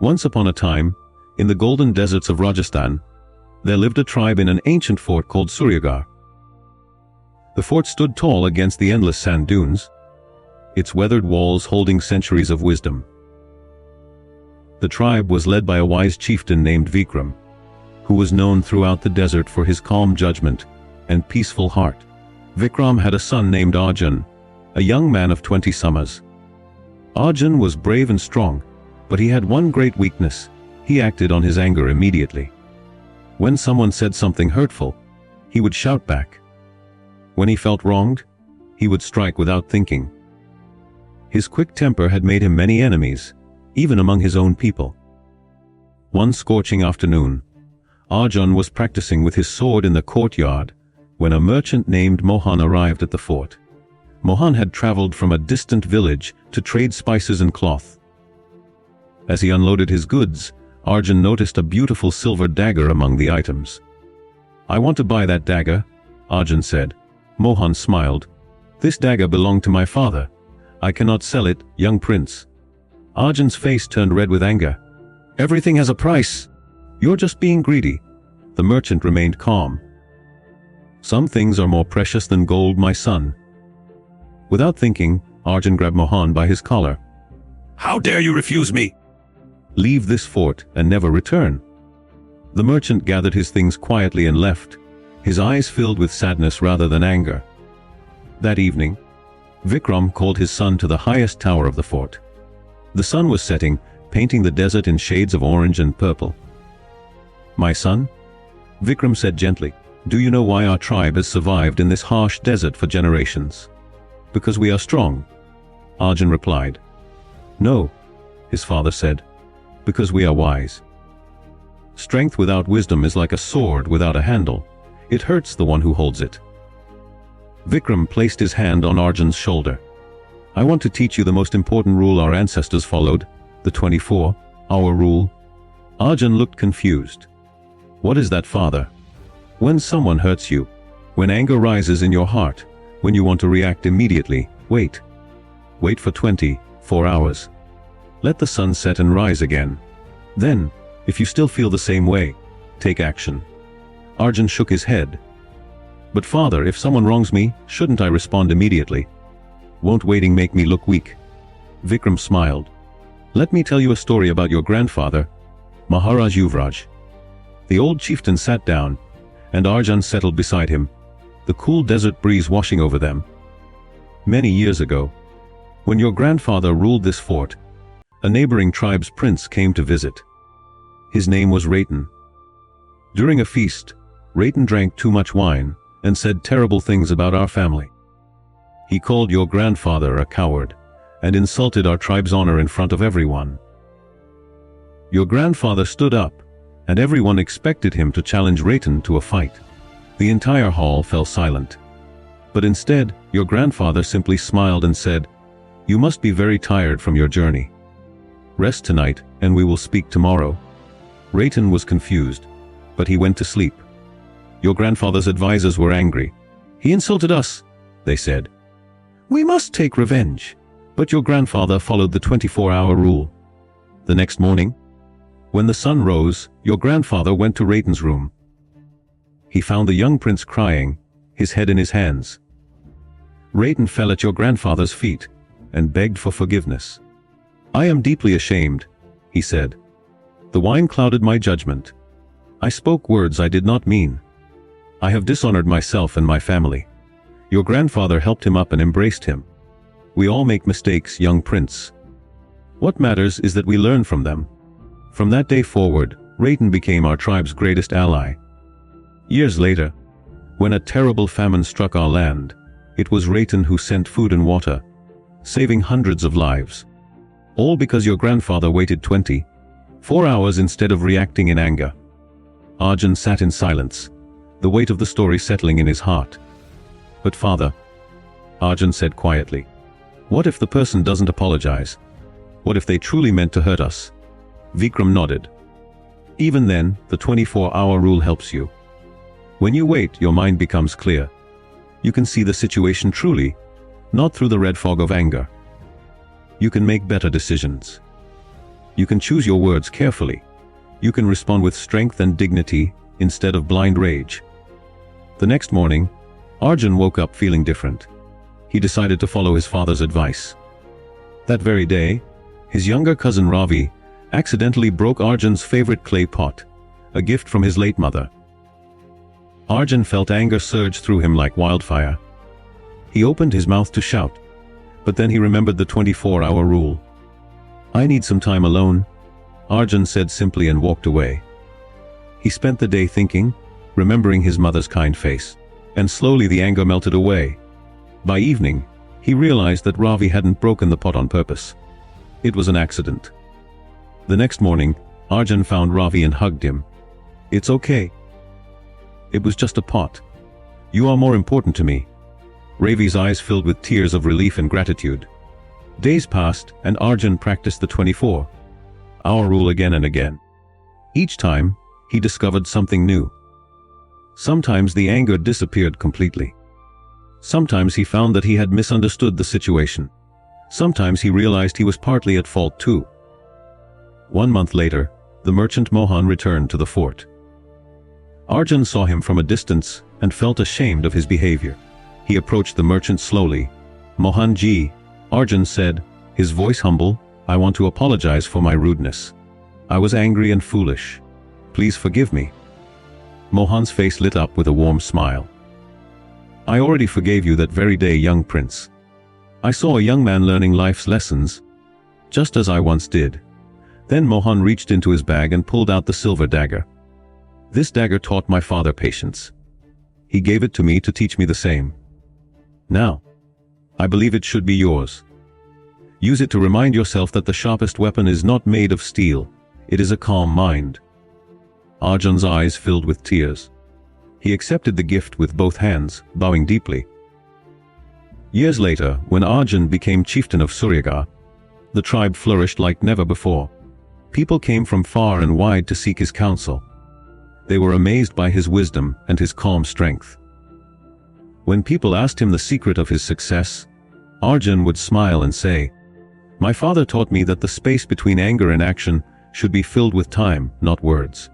Once upon a time, in the golden deserts of Rajasthan, there lived a tribe in an ancient fort called Suryagarh. The fort stood tall against the endless sand dunes, its weathered walls holding centuries of wisdom. The tribe was led by a wise chieftain named Vikram, who was known throughout the desert for his calm judgment and peaceful heart. Vikram had a son named Arjun, a young man of 20 summers. Arjun was brave and strong, but he had one great weakness: he acted on his anger immediately. When someone said something hurtful, he would shout back. When he felt wronged, he would strike without thinking. His quick temper had made him many enemies, even among his own people. One scorching afternoon, Arjun was practicing with his sword in the courtyard when a merchant named Mohan arrived at the fort. Mohan had traveled from a distant village to trade spices and cloth. As he unloaded his goods, Arjun noticed a beautiful silver dagger among the items. "I want to buy that dagger," Arjun said. Mohan smiled. "This dagger belonged to my father. I cannot sell it, young prince." Arjun's face turned red with anger. "Everything has a price. You're just being greedy." The merchant remained calm. "Some things are more precious than gold, my son." Without thinking, Arjun grabbed Mohan by his collar. "How dare you refuse me? Leave this fort and never return." The merchant gathered his things quietly and left, his eyes filled with sadness rather than anger. That evening, Vikram called his son to the highest tower of the fort. The sun was setting, painting the desert in shades of orange and purple. "My son," Vikram said gently, "do you know why our tribe has survived in this harsh desert for generations?" "Because we are strong," Arjun replied. "No," his father said, "because we are wise. Strength without wisdom is like a sword without a handle. It hurts the one who holds it." Vikram placed his hand on Arjun's shoulder. "I want to teach you the most important rule our ancestors followed, the 24-hour rule." Arjun looked confused. "What is that, father?" "When someone hurts you, when anger rises in your heart, when you want to react immediately, wait. Wait for 24 hours. Let the sun set and rise again. Then, if you still feel the same way, take action." Arjun shook his head. "But father, if someone wrongs me, shouldn't I respond immediately? Won't waiting make me look weak?" Vikram smiled. "Let me tell you a story about your grandfather, Maharaj Yuvraj." The old chieftain sat down, and Arjun settled beside him, the cool desert breeze washing over them. "Many years ago, when your grandfather ruled this fort, a neighboring tribe's prince came to visit. His name was Ratan. During a feast, Ratan drank too much wine and said terrible things about our family. He called your grandfather a coward and insulted our tribe's honor in front of everyone. Your grandfather stood up, and everyone expected him to challenge Ratan to a fight. The entire hall fell silent. But instead, your grandfather simply smiled and said, 'You must be very tired from your journey. Rest tonight, and we will speak tomorrow.' Ratan was confused, but he went to sleep. Your grandfather's advisors were angry. 'He insulted us,' they said. 'We must take revenge.' But your grandfather followed the 24-hour rule. The next morning, when the sun rose, your grandfather went to Ratan's room. He found the young prince crying, his head in his hands. Ratan fell at your grandfather's feet and begged for forgiveness. 'I am deeply ashamed,' he said. 'The wine clouded my judgment. I spoke words I did not mean. I have dishonored myself and my family.' Your grandfather helped him up and embraced him. 'We all make mistakes, young prince. What matters is that we learn from them.' From that day forward, Ratan became our tribe's greatest ally. Years later, when a terrible famine struck our land, it was Ratan who sent food and water, saving hundreds of lives. All because your grandfather waited 24 hours instead of reacting in anger." Arjun sat in silence, the weight of the story settling in his heart. "But father," Arjun said quietly, "what if the person doesn't apologize? What if they truly meant to hurt us?" Vikram nodded. "Even then, the 24-hour rule helps you. When you wait, your mind becomes clear. You can see the situation truly, not through the red fog of anger. You can make better decisions." You can choose your words carefully. You can respond with strength and dignity instead of blind rage. The next morning, Arjun woke up feeling different. He decided to follow his father's advice. That very day, his younger cousin Ravi accidentally broke Arjun's favorite clay pot, a gift from his late mother. Arjun felt anger surge through him like wildfire. He opened his mouth to shout, but then he remembered the 24-hour rule. "I need some time alone," Arjun said simply and walked away. He spent the day thinking, remembering his mother's kind face, and slowly the anger melted away. By evening, he realized that Ravi hadn't broken the pot on purpose. It was an accident. The next morning, Arjun found Ravi and hugged him. "It's okay. It was just a pot. You are more important to me." Ravi's eyes filled with tears of relief and gratitude. Days passed, and Arjun practiced the 24-hour rule again and again. Each time, he discovered something new. Sometimes the anger disappeared completely. Sometimes he found that he had misunderstood the situation. Sometimes he realized he was partly at fault too. 1 month later, the merchant Mohan returned to the fort. Arjun saw him from a distance and felt ashamed of his behavior. He approached the merchant slowly. "Mohan ji," Arjun said, his voice humble, "I want to apologize for my rudeness. I was angry and foolish. Please forgive me." Mohan's face lit up with a warm smile. "I already forgave you that very day, young prince. I saw a young man learning life's lessons, just as I once did." Then Mohan reached into his bag and pulled out the silver dagger. "This dagger taught my father patience. He gave it to me to teach me the same. Now, I believe it should be yours. Use it to remind yourself that the sharpest weapon is not made of steel, it is a calm mind." Arjun's eyes filled with tears. He accepted the gift with both hands, bowing deeply. Years later, when Arjun became chieftain of Suryagarh, the tribe flourished like never before. People came from far and wide to seek his counsel. They were amazed by his wisdom and his calm strength. When people asked him the secret of his success, Arjun would smile and say, "My father taught me that the space between anger and action should be filled with time, not words.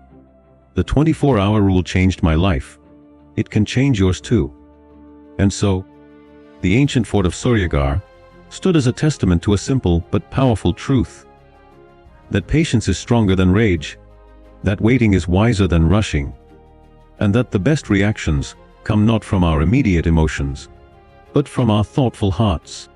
The 24-hour rule changed my life. It can change yours too." And so, the ancient fort of Suryagarh stood as a testament to a simple but powerful truth. That patience is stronger than rage, that waiting is wiser than rushing, and that the best reactions come not from our immediate emotions, but from our thoughtful hearts.